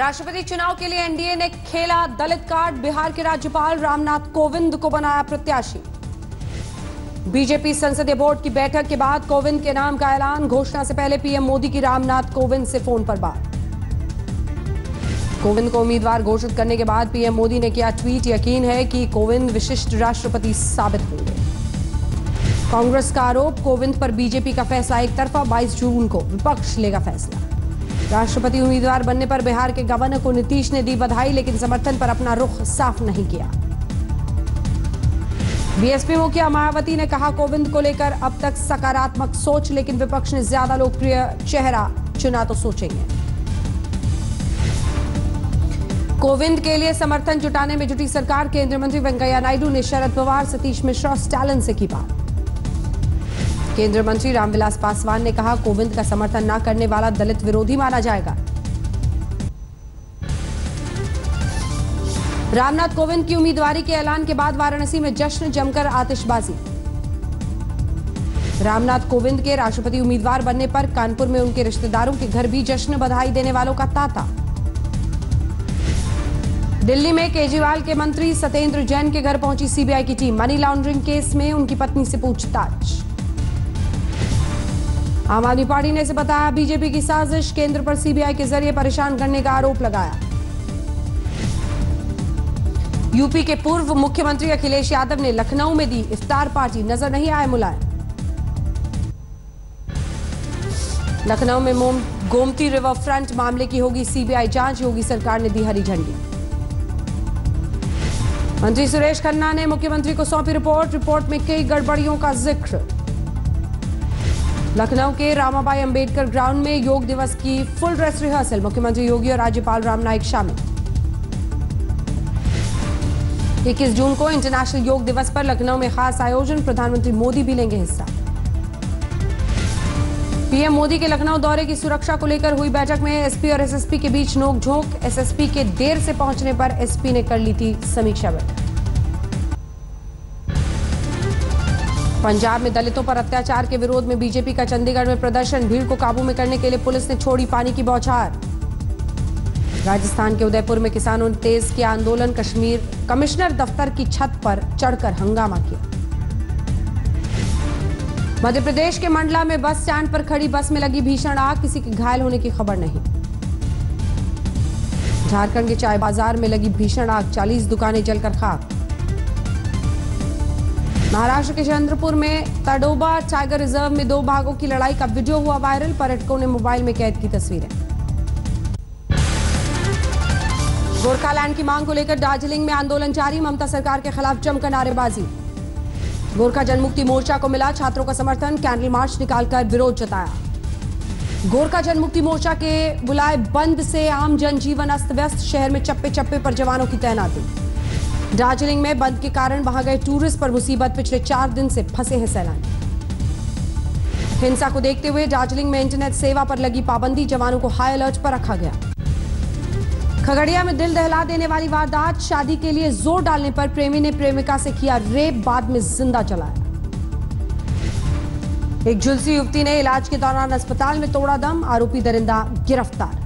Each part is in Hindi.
राष्ट्रपति चुनाव के लिए एनडीए ने खेला दलित कार्ड। बिहार के राज्यपाल रामनाथ कोविंद को बनाया प्रत्याशी। बीजेपी संसदीय बोर्ड की बैठक के बाद कोविंद के नाम का ऐलान। घोषणा से पहले पीएम मोदी की रामनाथ कोविंद से फोन पर बात। कोविंद को उम्मीदवार घोषित करने के बाद पीएम मोदी ने किया ट्वीट, यकीन है कि कोविंद विशिष्ट राष्ट्रपति साबित होंगे। कांग्रेस का आरोप, कोविंद पर बीजेपी का फैसला एक तरफा। 22 जून को विपक्ष लेगा फैसला। राष्ट्रपति उम्मीदवार बनने पर बिहार के गवर्नर को नीतीश ने दी बधाई, लेकिन समर्थन पर अपना रुख साफ नहीं किया। बीएसपी मुखिया मायावती ने कहा, कोविंद को लेकर अब तक सकारात्मक सोच, लेकिन विपक्ष ने ज्यादा लोकप्रिय चेहरा चुना तो सोचेंगे। कोविंद के लिए समर्थन जुटाने में जुटी सरकार। केंद्रीय मंत्री वेंकैया नायडू ने शरद पवार, सतीश मिश्रा और स्टालिन से की बात। केंद्रीय मंत्री रामविलास पासवान ने कहा, कोविंद का समर्थन न करने वाला दलित विरोधी माना जाएगा। रामनाथ कोविंद की उम्मीदवारी के ऐलान के बाद वाराणसी में जश्न, जमकर आतिशबाजी। रामनाथ कोविंद के राष्ट्रपति उम्मीदवार बनने पर कानपुर में उनके रिश्तेदारों के घर भी जश्न, बधाई देने वालों का तांता। दिल्ली में केजरीवाल के मंत्री सत्येंद्र जैन के घर पहुंची सीबीआई की टीम। मनी लॉन्ड्रिंग केस में उनकी पत्नी से पूछताछ। आम आदमी पार्टी ने इसे बताया बीजेपी की साजिश। केंद्र पर सीबीआई के जरिए परेशान करने का आरोप लगाया। यूपी के पूर्व मुख्यमंत्री अखिलेश यादव ने लखनऊ में दी इफ्तार पार्टी, नजर नहीं आए मुलायम। लखनऊ में गोमती रिवर फ्रंट मामले की होगी सीबीआई जांच, योगी सरकार ने दी हरी झंडी। मंत्री सुरेश खन्ना ने मुख्यमंत्री को सौंपी रिपोर्ट में कई गड़बड़ियों का जिक्र। लखनऊ के रामाबाई अंबेडकर ग्राउंड में योग दिवस की फुल ड्रेस रिहर्सल। मुख्यमंत्री योगी और राज्यपाल राम नाईक शामिल। 21 जून को इंटरनेशनल योग दिवस पर लखनऊ में खास आयोजन। प्रधानमंत्री मोदी भी लेंगे हिस्सा। पीएम मोदी के लखनऊ दौरे की सुरक्षा को लेकर हुई बैठक में एसपी और एसएसपी के बीच नोकझोंक। एसएसपी के देर से पहुंचने पर एसपी ने कर ली थी समीक्षा बैठक। पंजाब में दलितों पर अत्याचार के विरोध में बीजेपी का चंडीगढ़ में प्रदर्शन। भीड़ को काबू में करने के लिए पुलिस ने छोड़ी पानी की बौछार। राजस्थान के उदयपुर में किसानों ने तेज किया आंदोलन। कमिश्नर दफ्तर की छत पर चढ़कर हंगामा किया। मध्य प्रदेश के मंडला में बस स्टैंड पर खड़ी बस में लगी भीषण आग, किसी के घायल होने की खबर नहीं। झारखंड के चाय बाजार में लगी भीषण आग, 40 दुकानें जलकर खाक। महाराष्ट्र के चंद्रपुर में तडोबा टाइगर रिजर्व में 2 बाघों की लड़ाई का वीडियो हुआ वायरल। पर्यटकों ने मोबाइल में कैद की तस्वीरें। गोरखालैंड की मांग को लेकर दार्जिलिंग में आंदोलन जारी। ममता सरकार के खिलाफ जमकर नारेबाजी। गोरखा जनमुक्ति मोर्चा को मिला छात्रों का समर्थन। कैंडल मार्च निकालकर विरोध जताया। गोरखा जनमुक्ति मोर्चा के बुलाए बंद से आम जनजीवन अस्त व्यस्त। शहर में चप्पे चप्पे पर जवानों की तैनाती। दार्जिलिंग में बंद के कारण वहां गए टूरिस्ट पर मुसीबत। पिछले 4 दिन से फंसे हैं सैलानी। हिंसा को देखते हुए दार्जिलिंग में इंटरनेट सेवा पर लगी पाबंदी। जवानों को हाई अलर्ट पर रखा गया। खगड़िया में दिल दहला देने वाली वारदात। शादी के लिए जोर डालने पर प्रेमी ने प्रेमिका से किया रेप, बाद में जिंदा जलाया। एक झुलसी युवती ने इलाज के दौरान अस्पताल में तोड़ा दम। आरोपी दरिंदा गिरफ्तार।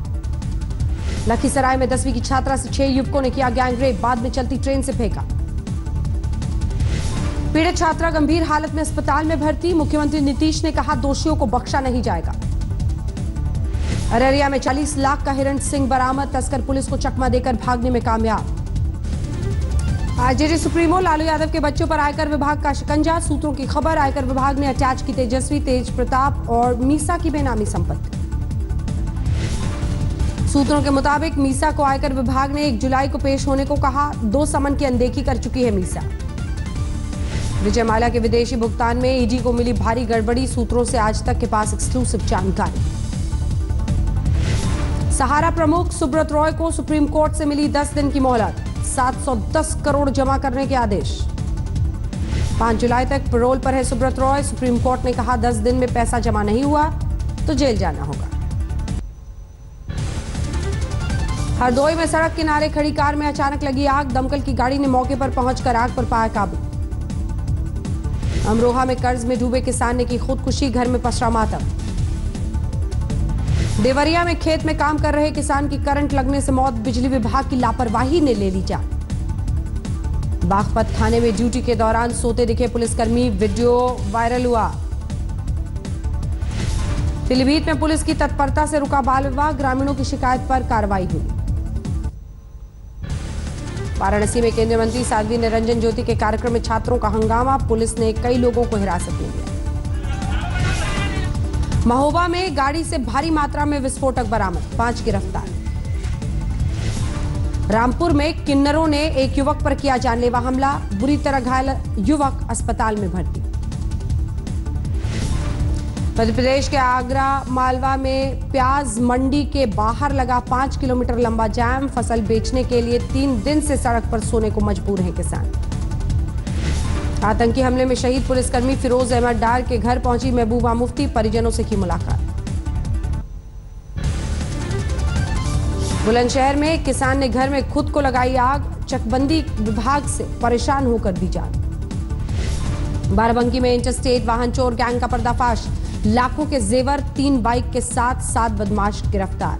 लखीसराय में 10वीं की छात्रा से 6 युवकों ने किया गैंगरेप, बाद में चलती ट्रेन से फेंका। पीड़ित छात्रा गंभीर हालत में अस्पताल में भर्ती। मुख्यमंत्री नीतीश ने कहा, दोषियों को बख्शा नहीं जाएगा। अररिया में 40 लाख का हिरण सिंह बरामद। तस्कर पुलिस को चकमा देकर भागने में कामयाब। आरजेडी सुप्रीमो लालू यादव के बच्चों पर आयकर विभाग का शिकंजा। सूत्रों की खबर, आयकर विभाग ने अटैच की तेजस्वी, तेज प्रताप और मीसा की बेनामी संपत्ति। सूत्रों के मुताबिक मीसा को आयकर विभाग ने 1 जुलाई को पेश होने को कहा। 2 समन की अनदेखी कर चुकी है मीसा। विजय माल्या के विदेशी भुगतान में ईडी को मिली भारी गड़बड़ी। सूत्रों से आज तक के पास एक्सक्लूसिव जानकारी। सहारा प्रमुख सुब्रत रॉय को सुप्रीम कोर्ट से मिली 10 दिन की मोहलत। 710 करोड़ जमा करने के आदेश। 5 जुलाई तक पैरोल पर है सुब्रत रॉय। सुप्रीम कोर्ट ने कहा, 10 दिन में पैसा जमा नहीं हुआ तो जेल जाना होगा। हरदोई में सड़क किनारे खड़ी कार में अचानक लगी आग। दमकल की गाड़ी ने मौके पर पहुंचकर आग पर पाया काबू। अमरोहा में कर्ज में डूबे किसान ने की खुदकुशी। घर में पसरा मातम। देवरिया में खेत में काम कर रहे किसान की करंट लगने से मौत, बिजली विभाग की लापरवाही ने ले ली जान। बागपत थाने में ड्यूटी के दौरान सोते दिखे पुलिसकर्मी, वीडियो वायरल हुआ। पीलीभीत में पुलिस की तत्परता से रुका बाल विवाह, ग्रामीणों की शिकायत पर कार्रवाई हुई। वाराणसी में केंद्रीय मंत्री साध्वी निरंजन ज्योति के कार्यक्रम में छात्रों का हंगामा, पुलिस ने कई लोगों को हिरासत में लिया। महोबा में गाड़ी से भारी मात्रा में विस्फोटक बरामद, 5 गिरफ्तार। रामपुर में किन्नरों ने एक युवक पर किया जानलेवा हमला, बुरी तरह घायल युवक अस्पताल में भर्ती। मध्य प्रदेश के आगरा मालवा में प्याज मंडी के बाहर लगा 5 किलोमीटर लंबा जाम, फसल बेचने के लिए 3 दिन से सड़क पर सोने को मजबूर हैं किसान। आतंकी हमले में शहीद पुलिसकर्मी फिरोज अहमद डार के घर पहुंची महबूबा मुफ्ती, परिजनों से की मुलाकात। बुलंदशहर में एक किसान ने घर में खुद को लगाई आग, चकबंदी विभाग से परेशान होकर दी जान। बाराबंकी में इंटरस्टेट वाहन चोर गैंग का पर्दाफाश, लाखों के जेवर, 3 बाइक के साथ 7 बदमाश गिरफ्तार।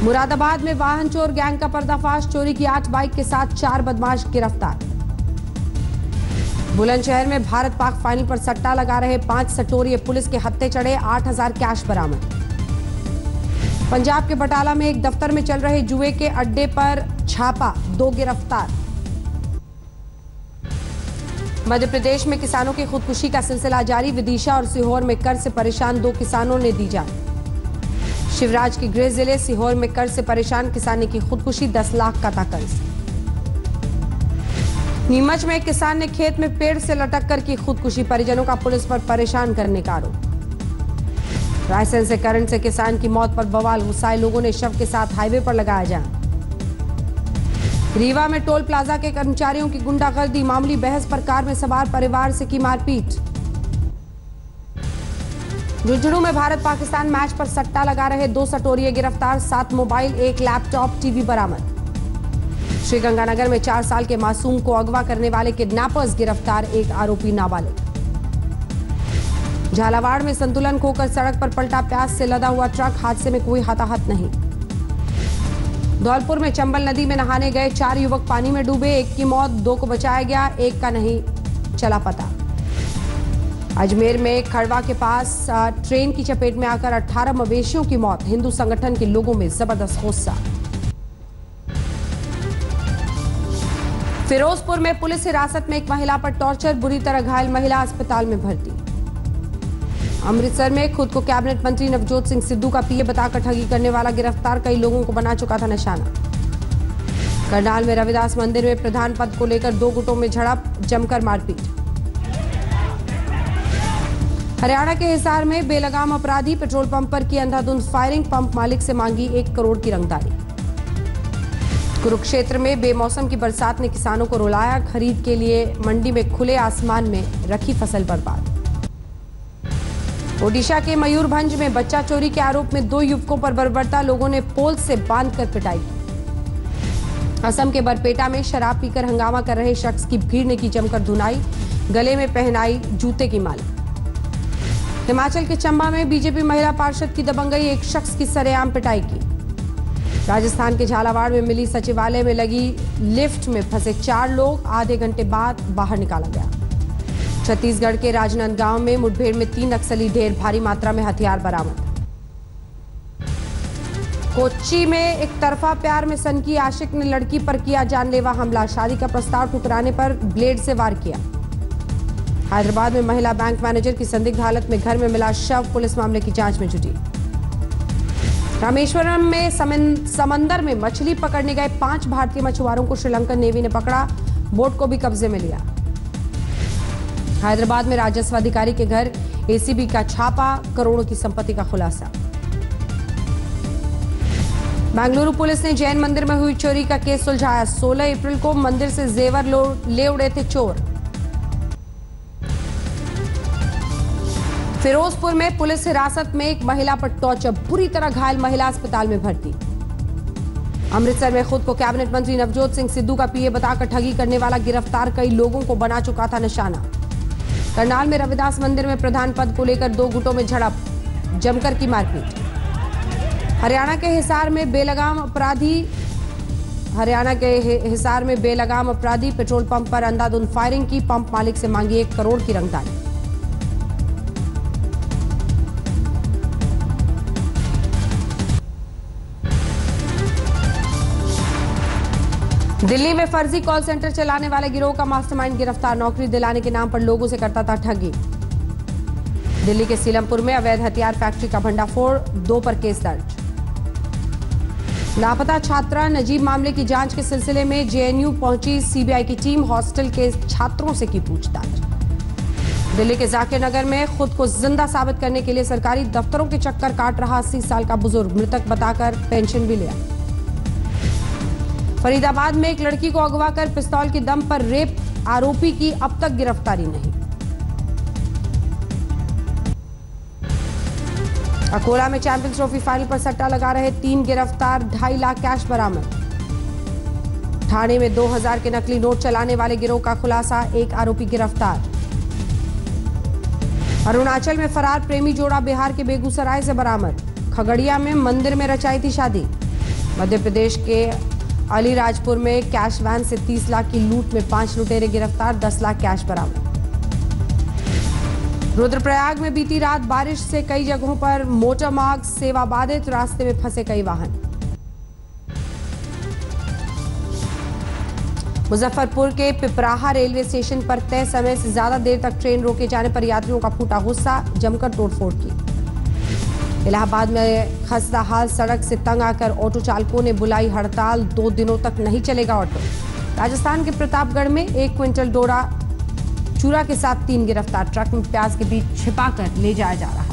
मुरादाबाद में वाहन चोर गैंग का पर्दाफाश, चोरी की 8 बाइक के साथ 4 बदमाश गिरफ्तार। बुलंदशहर में भारत पाक फाइनल पर सट्टा लगा रहे 5 सटोरिये पुलिस के हत्थे चढ़े, 8000 कैश बरामद। पंजाब के बटाला में एक दफ्तर में चल रहे जुए के अड्डे पर छापा, 2 गिरफ्तार। मध्य प्रदेश में किसानों की खुदकुशी का सिलसिला जारी, विदिशा और सीहोर में कर्ज से परेशान 2 किसानों ने दी जान। शिवराज के गृह जिले सीहोर में कर्ज से परेशान किसान ने की खुदकुशी, 10 लाख का था कर्ज। नीमच में एक किसान ने खेत में पेड़ से लटक कर की खुदकुशी, परिजनों का पुलिस पर परेशान करने का आरोप। रायसेन से करंट से किसान की मौत पर बवाल, गुस्साए लोगों ने शव के साथ हाईवे पर लगाया जान। रीवा में टोल प्लाजा के कर्मचारियों की गुंडागर्दी, मामूली बहस पर कार में सवार परिवार से की मारपीट। झुंझुनू में भारत पाकिस्तान मैच पर सट्टा लगा रहे 2 सटोरिये गिरफ्तार, 7 मोबाइल, 1 लैपटॉप, टीवी बरामद। श्रीगंगानगर में 4 साल के मासूम को अगवा करने वाले किडनैपर्स गिरफ्तार, 1 आरोपी नाबालिग। झालावाड़ में संतुलन खोकर सड़क पर पलटा प्याज से लदा हुआ ट्रक, हादसे में कोई हताहत नहीं। धौलपुर में चंबल नदी में नहाने गए 4 युवक पानी में डूबे, 1 की मौत, 2 को बचाया गया, 1 का नहीं चला पता। अजमेर में खड़वा के पास ट्रेन की चपेट में आकर 18 मवेशियों की मौत, हिंदू संगठन के लोगों में जबरदस्त गुस्सा। फिरोजपुर में पुलिस हिरासत में एक महिला पर टॉर्चर, बुरी तरह घायल महिला अस्पताल में भर्ती। अमृतसर में खुद को कैबिनेट मंत्री नवजोत सिंह सिद्धू का पीए बताकर ठगी करने वाला गिरफ्तार, कई लोगों को बना चुका था निशाना। करनाल में रविदास मंदिर में प्रधान पद को लेकर 2 गुटों में झड़प, जमकर मारपीट। हरियाणा के हिसार में बेलगाम अपराधी पेट्रोल पंप पर की अंधाधुंध फायरिंग, पंप मालिक से मांगी 1 करोड़ की रंगदारी। कुरुक्षेत्र में बेमौसम की बरसात ने किसानों को रुलाया, खरीद के लिए मंडी में खुले आसमान में रखी फसल बर्बाद। ओडिशा के मयूरभंज में बच्चा चोरी के आरोप में 2 युवकों पर बर्बरता, लोगों ने पोल से बांधकर पिटाई की। असम के बरपेटा में शराब पीकर हंगामा कर रहे शख्स की भीड़ ने की जमकर धुनाई, गले में पहनाई जूते की माला। हिमाचल के चंबा में बीजेपी महिला पार्षद की दबंगई, एक शख्स की सरेआम पिटाई की। राजस्थान के झालावाड़ में मिली सचिवालय में लगी लिफ्ट में फंसे 4 लोग, आधे घंटे बाद बाहर निकाला गया। छत्तीसगढ़ के राजनांदगांव में मुठभेड़ में 3 नक्सली ढेर, भारी मात्रा में हथियार बरामद। कोच्चि में एक तरफा प्यार में सनकी आशिक ने लड़की पर किया जानलेवा हमला, शादी का प्रस्ताव ठुकराने पर ब्लेड से वार किया। हैदराबाद में महिला बैंक मैनेजर की संदिग्ध हालत में घर में मिला शव, पुलिस मामले की जांच में जुटी। रामेश्वरम में समंदर में मछली पकड़ने गए 5 भारतीय मछुआरों को श्रीलंकन नेवी ने पकड़ा, बोट को भी कब्जे में लिया। हैदराबाद में राजस्व अधिकारी के घर एसीबी का छापा, करोड़ों की संपत्ति का खुलासा। बेंगलुरु पुलिस ने जैन मंदिर में हुई चोरी का केस सुलझाया, 16 अप्रैल को मंदिर से जेवर ले उड़े थे चोर। फिरोजपुर में पुलिस हिरासत में एक महिला पर टॉर्चर, बुरी तरह घायल महिला अस्पताल में भर्ती। अमृतसर में खुद को कैबिनेट मंत्री नवजोत सिंह सिद्धू का पीए बताकर ठगी करने वाला गिरफ्तार, कई लोगों को बना चुका था निशाना। करनाल में रविदास मंदिर में प्रधान पद को लेकर 2 गुटों में झड़प, जमकर की मारपीट। हरियाणा के हिसार में बेलगाम अपराधी पेट्रोल पंप पर अंधाधुंध फायरिंग की, पंप मालिक से मांगी 1 करोड़ की रंगदारी। दिल्ली में फर्जी कॉल सेंटर चलाने वाले गिरोह का मास्टरमाइंड गिरफ्तार, नौकरी दिलाने के नाम पर लोगों से करता था ठगी। दिल्ली के सीलमपुर में अवैध हथियार फैक्ट्री का भंडाफोड़, 2 पर केस दर्ज। लापता छात्रा नजीब मामले की जांच के सिलसिले में जेएनयू पहुंची सीबीआई की टीम, हॉस्टल के छात्रों से की पूछताछ। दिल्ली के जाकिर नगर में खुद को जिंदा साबित करने के लिए सरकारी दफ्तरों के चक्कर काट रहा 80 साल का बुजुर्ग, मृतक बताकर पेंशन भी लिया। फरीदाबाद में एक लड़की को अगवा कर पिस्तौल की दम पर रेप आरोपी की अब तक गिरफ्तारी नहीं। अकोला में चैंपियंस ट्रॉफी फाइनल पर सट्टा लगा रहे 3 गिरफ्तार, 2.5 लाख कैश बरामद। ठाणे में 2000 के नकली नोट चलाने वाले गिरोह का खुलासा, 1 आरोपी गिरफ्तार। अरुणाचल में फरार प्रेमी जोड़ा बिहार के बेगूसराय से बरामद। खगड़िया में मंदिर में रचाई थी शादी। मध्य प्रदेश के अलीराजपुर में कैश वैन से 30 लाख की लूट में 5 लुटेरे गिरफ्तार, 10 लाख कैश बरामद। रुद्रप्रयाग में बीती रात बारिश से कई जगहों पर मोटर मार्ग सेवा बाधित, रास्ते में फंसे कई वाहन। मुजफ्फरपुर के पिपराहा रेलवे स्टेशन पर तय समय से ज्यादा देर तक ट्रेन रोके जाने पर यात्रियों का फूटा गुस्सा, जमकर तोड़फोड़ की। इलाहाबाद में खस्ता हाल सड़क से तंग आकर ऑटो चालकों ने बुलाई हड़ताल, 2 दिनों तक नहीं चलेगा ऑटो। राजस्थान के प्रतापगढ़ में 1 क्विंटल डोडा चूरा के साथ 3 गिरफ्तार, ट्रक में प्याज के बीच छिपाकर ले जाया जा रहा।